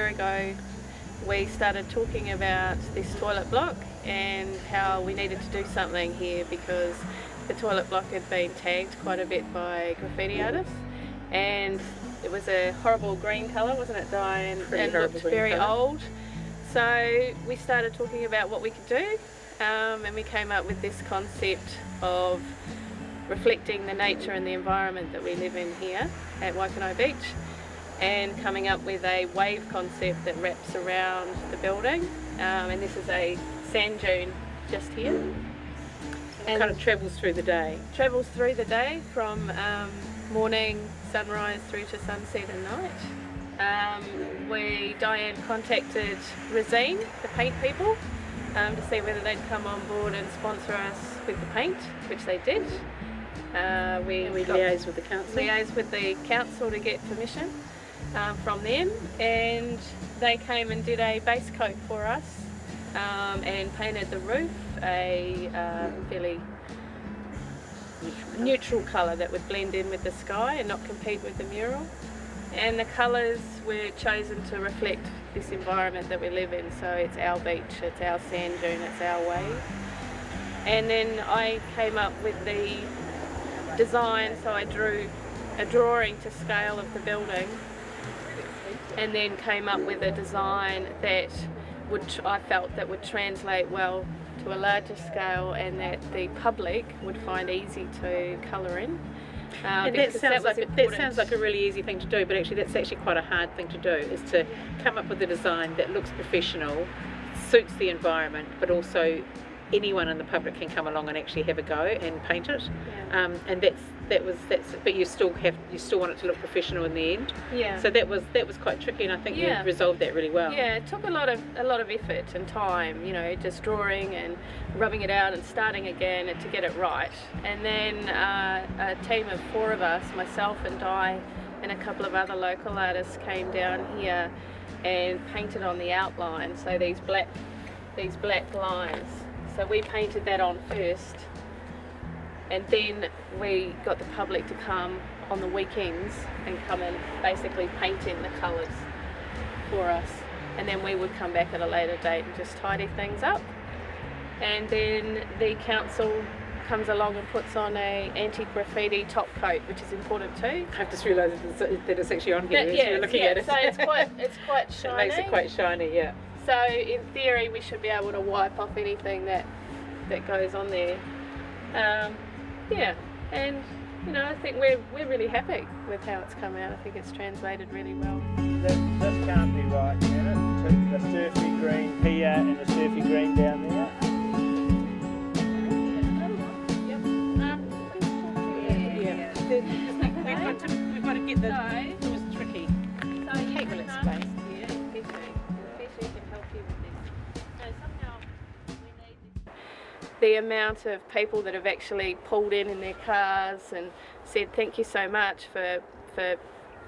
Ago we started talking about this toilet block and how we needed to do something here because the toilet block had been tagged quite a bit by graffiti artists and it was a horrible green colour, wasn't it, Diane? And looked very old. So we started talking about what we could do and we came up with this concept of reflecting the nature and the environment that we live in here at Waikanae Beach, and coming up with a wave concept that wraps around the building. And this is a sand dune just here. And kind of travels through the day. Travels through the day from morning, sunrise through to sunset and night. Diane contacted Resine, the paint people, to see whether they'd come on board and sponsor us with the paint, which they did. We liaised with the council. Liaised with the council to get permission from them, and they came and did a base coat for us and painted the roof a fairly neutral colour that would blend in with the sky and not compete with the mural. And the colours were chosen to reflect this environment that we live in, so it's our beach, it's our sand dune, it's our wave. And then I came up with the design, so I drew a drawing to scale of the building and then came up with a design that I felt that would translate well to a larger scale and that the public would find easy to colour in. And that sounds like a really easy thing to do, but actually that's actually quite a hard thing to do, is to come up with a design that looks professional, suits the environment, but also anyone in the public can come along and actually have a go and paint it. Yeah. And but you still want it to look professional in the end. Yeah. So that was quite tricky, and I think you resolved that really well. Yeah, it took a lot of effort and time, you know, just drawing and rubbing it out and starting again to get it right. And then a team of 4 of us, myself and Di and a couple of other local artists, came down here and painted on the outline. So these black lines. So we painted that on first, and then we got the public to come on the weekends and come and basically paint in the colours for us, and then we would come back at a later date and just tidy things up. And then the council comes along and puts on a anti-graffiti top coat, which is important too. I've just realised that it's actually on here as you're looking at it. So it's quite shiny. It makes it quite shiny, yeah. So in theory we should be able to wipe off anything that goes on there. Yeah, and you know, I think we're really happy with how it's come out. I think it's translated really well. This can't be right, can it? The surfy green here and the surfy green down there. We've got to get the... It was tricky. So you can explain. The amount of people that have actually pulled in their cars and said thank you so much for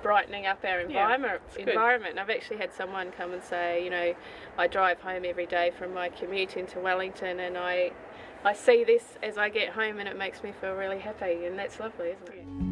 brightening up our environment. I've actually had someone come and say, you know, I drive home every day from my commute into Wellington and I see this as I get home and it makes me feel really happy, and that's lovely, isn't it?